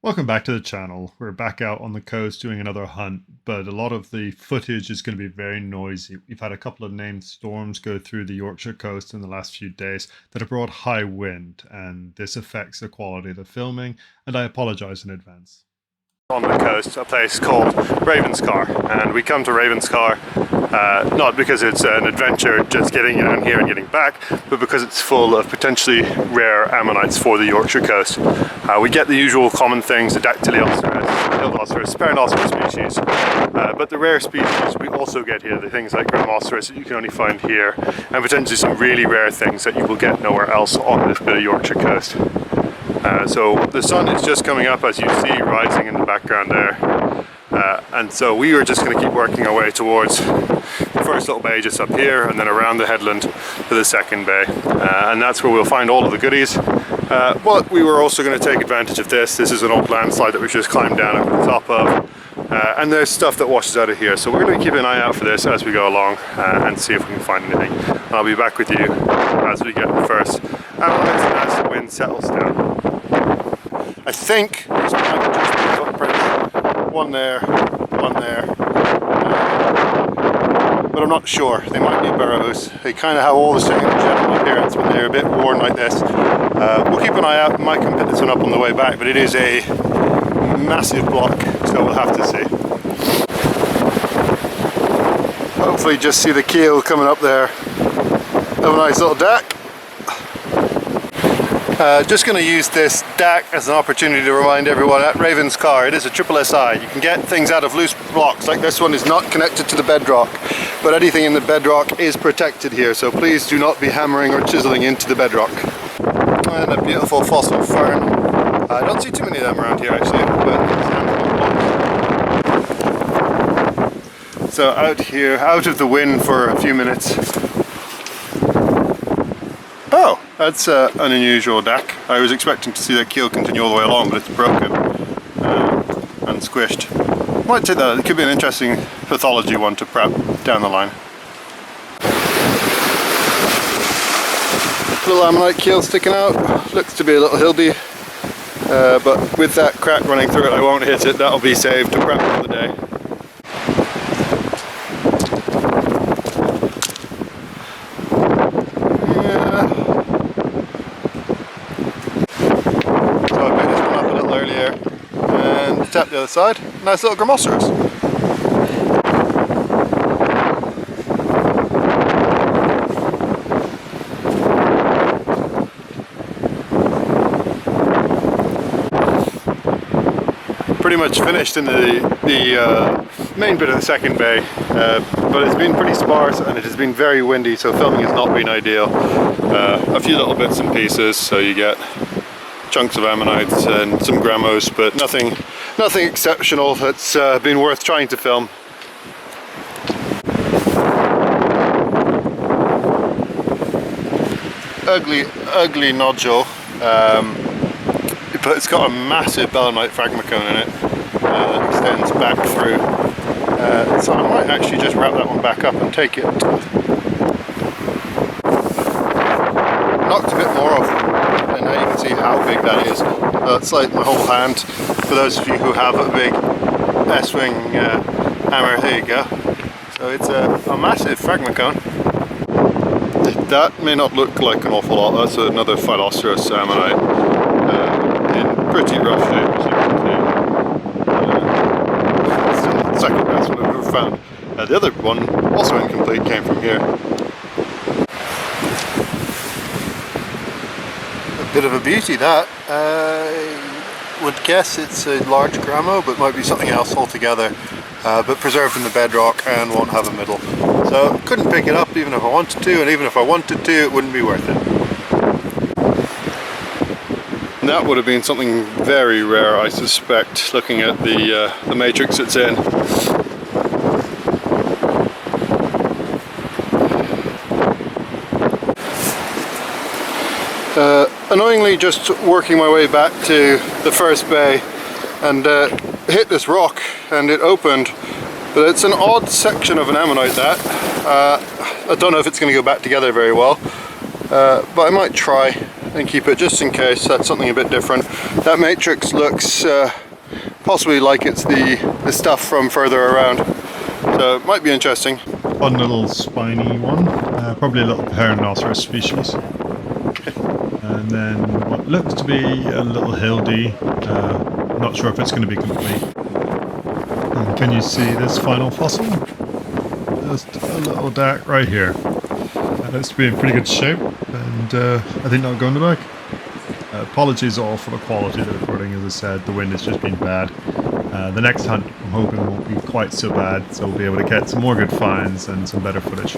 Welcome back to the channel. We're back out on the coast doing another hunt, but a lot of the footage is going to be very noisy. We've had a couple of named storms go through the Yorkshire coast in the last few days that have brought high wind, and this affects the quality of the filming, and I apologize in advance. On the coast, a place called Ravenscar, and we come to Ravenscar not because it's an adventure just getting down here and getting back, but because it's full of potentially rare ammonites for the Yorkshire coast. We get the usual common things, the Dactyloceras, Hildoceras, Sperinoceras species, but the rare species we also get here, the things like Ravenscar that you can only find here, and potentially some really rare things that you will get nowhere else on this bit of Yorkshire coast. So the sun is just coming up, as you see, rising in the background there. And so we are just going to keep working our way towards the first little bay just up here, and then around the headland to the second bay. And that's where we'll find all of the goodies. But we were also going to take advantage of this. This is an old landslide that we've just climbed down over the top of. And there's stuff that washes out of here. So we're going to keep an eye out for this as we go along and see if we can find anything. And I'll be back with you as we get the first ammonites and as the wind settles down. I think these might just be footprints. One there, but I'm not sure. They might be burrows. They kind of have all the same general appearance when they're a bit worn like this. We'll keep an eye out. We might come pick this one up on the way back, but it is a massive block, so we'll have to see. Hopefully just see the keel coming up there. Have a nice little deck. Just going to use this DAC as an opportunity to remind everyone at Ravenscar it is a triple SI. You can get things out of loose blocks, like this one is not connected to the bedrock, but anything in the bedrock is protected here, so please do not be hammering or chiseling into the bedrock. And a beautiful fossil fern. I don't see too many of them around here actually, but so out here, out of the wind for a few minutes. Oh, that's an unusual deck. I was expecting to see that keel continue all the way along, but it's broken and squished. Might take that. It could be an interesting pathology one to prep down the line. Little ammonite keel sticking out. Looks to be a little hildy, but with that crack running through it, I won't hit it. That'll be saved to prep for the day. Tap the other side, nice little Gramoceros. Pretty much finished in the main bit of the second bay, but it's been pretty sparse and it has been very windy, so filming has not been ideal. A few little bits and pieces, so you get chunks of ammonites and some grammos, but nothing exceptional that's been worth trying to film. Ugly nodule, but it's got a massive belemnite fragma cone in it that extends back through. So I might actually just wrap that one back up and take it. Knocked a bit more off, and now you can see how big that is. It's like my whole hand. For those of you who have a big S-wing hammer, there you go. So it's a massive fragma cone. That may not look like an awful lot. That's another Phyloceras ammonite in pretty rough shape, as you can see. Still the second best one I've ever found. The other one, also incomplete, came from here. Bit of a beauty that. I would guess it's a large gramo, but might be something else altogether, but preserved in the bedrock and won't have a middle. So couldn't pick it up even if I wanted to, and even if I wanted to, it wouldn't be worth it. And that would have been something very rare, I suspect, looking at the matrix it's in. Annoyingly, just working my way back to the first bay and hit this rock and it opened, but it's an odd section of an ammonite that. I don't know if it's going to go back together very well, but I might try. and keep it just in case. That's something a bit different. That matrix looks possibly like it's the stuff from further around, so it might be interesting. Fun little spiny one, probably a little Perrinoceros species. And then what looks to be a little Hildy, not sure if it's going to be complete. And can you see this final fossil? Just a little dart right here. That looks to be in pretty good shape, and I think that'll go in the bag. Apologies all for the quality of the recording. As I said, the wind has just been bad. The next hunt, I'm hoping, won't be quite so bad, so we'll be able to get some more good finds and some better footage.